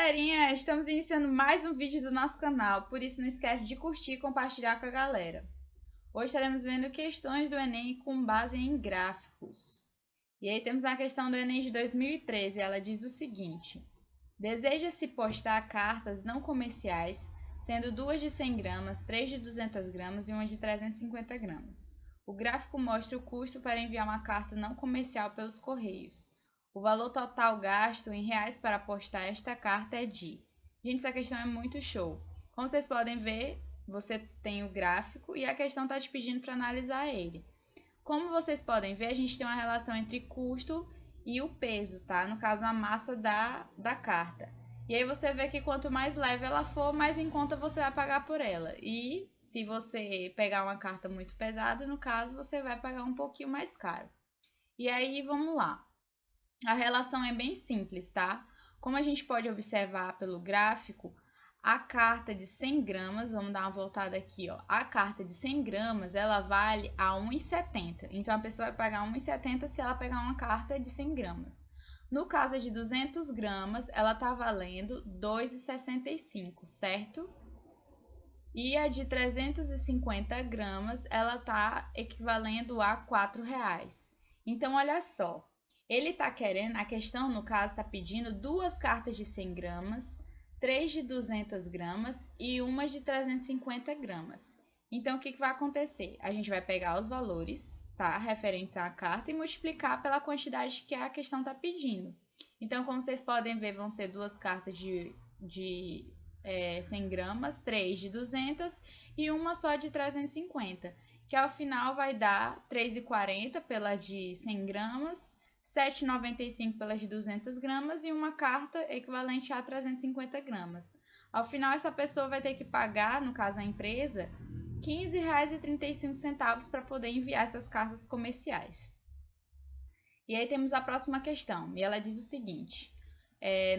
galerinha, estamos iniciando mais um vídeo do nosso canal, por isso não esquece de curtir e compartilhar com a galera. Hoje estaremos vendo questões do Enem com base em gráficos. E aí temos a questão do Enem de 2013, ela diz o seguinte: deseja-se postar cartas não comerciais, sendo 2 de 100 gramas, 3 de 200 gramas e 1 de 350 gramas. O gráfico mostra o custo para enviar uma carta não comercial pelos correios. O valor total gasto em reais para postar esta carta é de... Gente, essa questão é muito show. Como vocês podem ver, você tem o gráfico e a questão está te pedindo para analisar ele. Como vocês podem ver, a gente tem uma relação entre custo e o peso, tá? No caso, a massa da carta. E aí você vê que quanto mais leve ela for, mais em conta você vai pagar por ela. E se você pegar uma carta muito pesada, no caso, você vai pagar um pouquinho mais caro. E aí, vamos lá. A relação é bem simples, tá? Como a gente pode observar pelo gráfico, a carta de 100 gramas, vamos dar uma voltada aqui, ó. A carta de 100 gramas, ela vale a R$ 1,70. Então, a pessoa vai pagar R$ 1,70 se ela pegar uma carta de 100 gramas. No caso de 200 gramas, ela tá valendo R$ 2,65, certo? E a de 350 gramas, ela tá equivalendo a R$ 4,00. Então, olha só. Ele está querendo, a questão no caso está pedindo 2 cartas de 100 gramas, 3 de 200 gramas e uma de 350 gramas. Então, o que vai acontecer? A gente vai pegar os valores, tá, referentes à carta e multiplicar pela quantidade que a questão está pedindo. Então, como vocês podem ver, vão ser 2 cartas de 100 gramas, 3 de 200 e uma só de 350, que ao final vai dar 3,40 pela de 100 gramas, 7,95 pelas de 200 gramas e uma carta equivalente a 350 gramas. Ao final, essa pessoa vai ter que pagar, no caso a empresa, R$ 15,35 para poder enviar essas cartas comerciais. E aí temos a próxima questão, e ela diz o seguinte: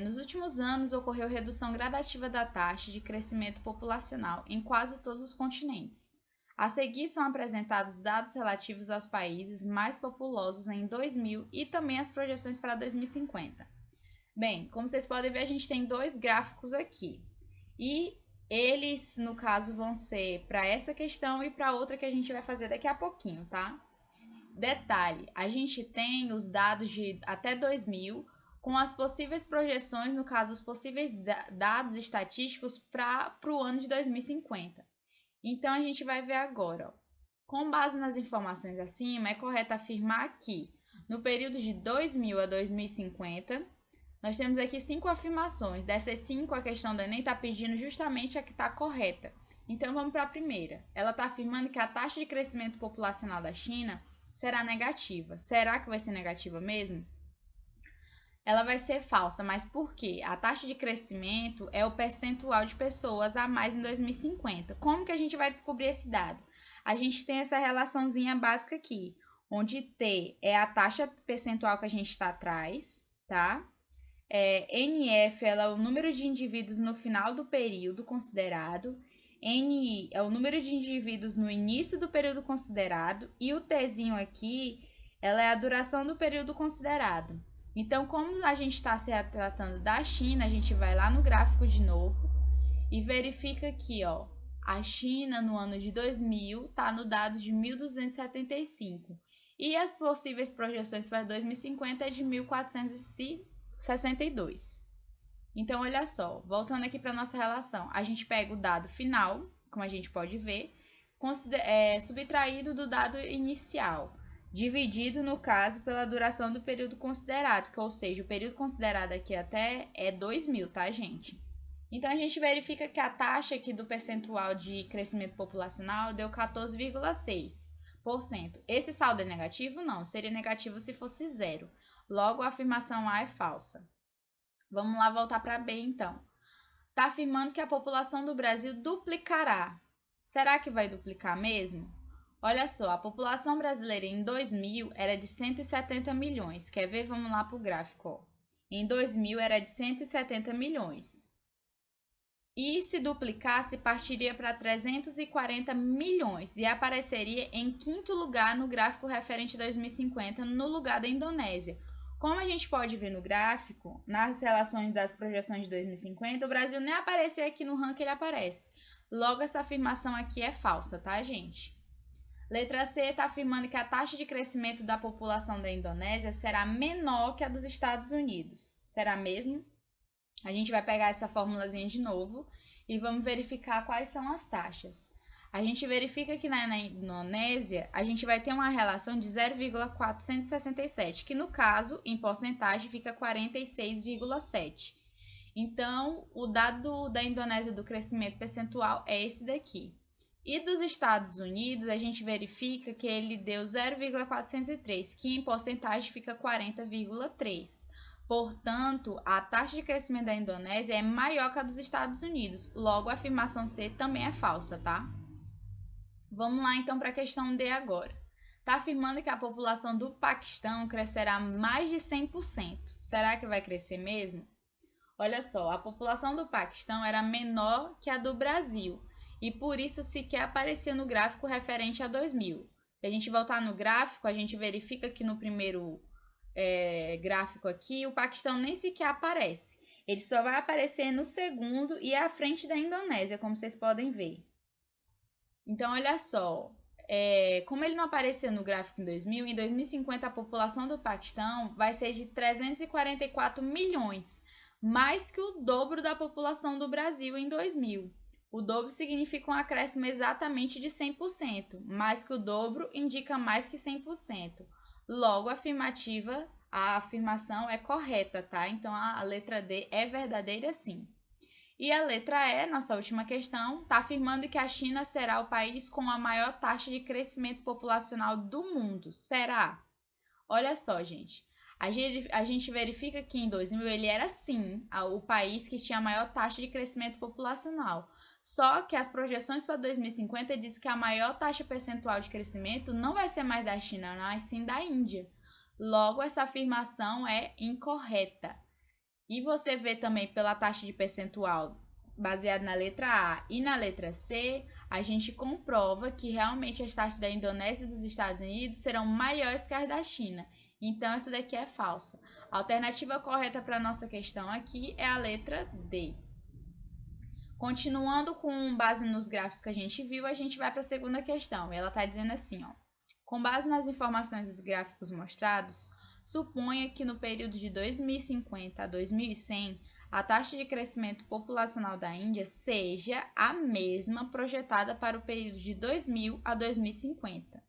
nos últimos anos ocorreu redução gradativa da taxa de crescimento populacional em quase todos os continentes. A seguir são apresentados dados relativos aos países mais populosos em 2000 e também as projeções para 2050. Bem, como vocês podem ver, a gente tem 2 gráficos aqui. E eles, no caso, vão ser para essa questão e para outra que a gente vai fazer daqui a pouquinho, tá? Detalhe, a gente tem os dados de até 2000 com as possíveis projeções, no caso, os possíveis dados estatísticos para o ano de 2050. Então, a gente vai ver agora, ó. Com base nas informações acima, é correto afirmar que, no período de 2000 a 2050, nós temos aqui 5 afirmações. Dessas 5, a questão do Enem está pedindo justamente a que está correta. Então, vamos para a primeira. Ela está afirmando que a taxa de crescimento populacional da China será negativa. Será que vai ser negativa mesmo? Ela vai ser falsa, mas por quê? A taxa de crescimento é o percentual de pessoas a mais em 2050. Como que a gente vai descobrir esse dado? A gente tem essa relaçãozinha básica aqui, onde T é a taxa percentual que a gente está atrás, tá? NF ela é o número de indivíduos no final do período considerado, NI é o número de indivíduos no início do período considerado e o Tzinho aqui ela é a duração do período considerado. Então, como a gente está se tratando da China, a gente vai lá no gráfico de novo e verifica aqui, ó, a China no ano de 2000 está no dado de 1.275 e as possíveis projeções para 2050 é de 1.462. Então, olha só, voltando aqui para a nossa relação, a gente pega o dado final, como a gente pode ver, subtraído do dado inicial, dividido, no caso, pela duração do período considerado, que, ou seja, o período considerado aqui até é 2000, tá, gente? Então, a gente verifica que a taxa aqui do percentual de crescimento populacional deu 14,6%. Esse saldo é negativo? Não, seria negativo se fosse zero. Logo, a afirmação A é falsa. Vamos lá voltar para B, então. Está afirmando que a população do Brasil duplicará. Será que vai duplicar mesmo? Olha só, a população brasileira em 2000 era de 170 milhões. Quer ver? Vamos lá para o gráfico. Ó. Em 2000 era de 170 milhões. E se duplicasse, partiria para 340 milhões e apareceria em 5º lugar no gráfico referente a 2050, no lugar da Indonésia. Como a gente pode ver no gráfico, nas relações das projeções de 2050, o Brasil nem aparecer aqui no ranking, ele aparece. Logo, essa afirmação aqui é falsa, tá, gente? Letra C está afirmando que a taxa de crescimento da população da Indonésia será menor que a dos Estados Unidos. Será mesmo? A gente vai pegar essa formulazinha de novo e vamos verificar quais são as taxas. A gente verifica que na Indonésia a gente vai ter uma relação de 0,467, que no caso, em porcentagem, fica 46,7. Então, o dado da Indonésia do crescimento percentual é esse daqui. E dos Estados Unidos, a gente verifica que ele deu 0,403, que em porcentagem fica 40,3. Portanto, a taxa de crescimento da Indonésia é maior que a dos Estados Unidos. Logo, a afirmação C também é falsa, tá? Vamos lá, então, para a questão D agora. Está afirmando que a população do Paquistão crescerá mais de 100%. Será que vai crescer mesmo? Olha só, a população do Paquistão era menor que a do Brasil, e por isso sequer aparecia no gráfico referente a 2000. Se a gente voltar no gráfico, a gente verifica que no primeiro gráfico aqui, o Paquistão nem sequer aparece. Ele só vai aparecer no segundo e à frente da Indonésia, como vocês podem ver. Então, olha só, como ele não apareceu no gráfico em 2000, em 2050 a população do Paquistão vai ser de 344 milhões, mais que o dobro da população do Brasil em 2000. O dobro significa um acréscimo exatamente de 100%, mais que o dobro indica mais que 100%. Logo, a afirmação é correta, tá? Então, a letra D é verdadeira sim. E a letra E, nossa última questão, está afirmando que a China será o país com a maior taxa de crescimento populacional do mundo. Será? Olha só, gente. A gente verifica que em 2000 ele era sim o país que tinha a maior taxa de crescimento populacional. Só que as projeções para 2050 dizem que a maior taxa percentual de crescimento não vai ser mais da China, mas sim da Índia. Logo, essa afirmação é incorreta. E você vê também pela taxa de percentual baseada na letra A e na letra C, a gente comprova que realmente as taxas da Indonésia e dos Estados Unidos serão maiores que as da China. Então, essa daqui é falsa. A alternativa correta para a nossa questão aqui é a letra D. Continuando com base nos gráficos que a gente viu, a gente vai para a segunda questão. Ela está dizendo assim, ó. Com base nas informações dos gráficos mostrados, suponha que no período de 2050 a 2100, a taxa de crescimento populacional da Índia seja a mesma projetada para o período de 2000 a 2050.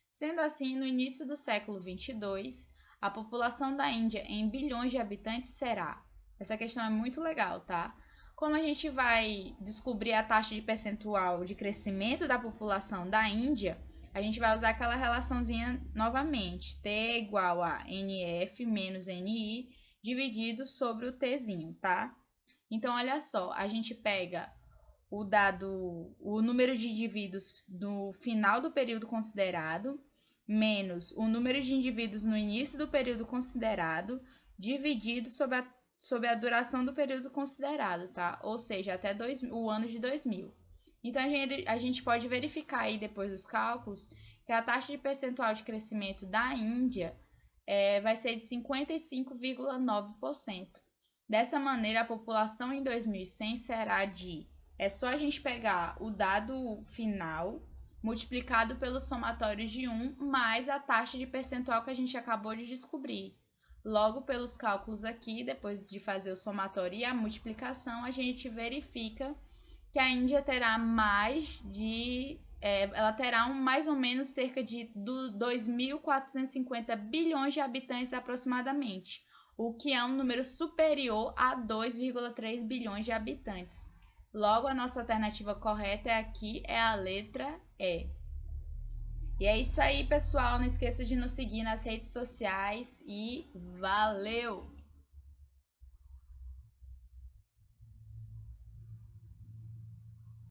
Sendo assim, no início do século 22, a população da Índia em bilhões de habitantes será... Essa questão é muito legal, tá? Como a gente vai descobrir a taxa de percentual de crescimento da população da Índia, a gente vai usar aquela relaçãozinha novamente, T é igual a NF menos NI dividido sobre o Tzinho, tá? Então, olha só, a gente pega o número de indivíduos no final do período considerado, menos o número de indivíduos no início do período considerado, dividido sobre a duração do período considerado, tá? Ou seja, até o ano de 2000. Então, a gente pode verificar aí, depois dos cálculos, que a taxa de percentual de crescimento da Índia vai ser de 55,9%. Dessa maneira, a população em 2100 será de... É só a gente pegar o dado final, multiplicado pelo somatório de 1, mais a taxa de percentual que a gente acabou de descobrir. Logo, pelos cálculos aqui, depois de fazer o somatório e a multiplicação, a gente verifica que a Índia terá mais ou menos cerca de 2.450 bilhões de habitantes aproximadamente, o que é um número superior a 2,3 bilhões de habitantes. Logo, a nossa alternativa correta aqui é a letra E. E é isso aí, pessoal. Não esqueça de nos seguir nas redes sociais e valeu!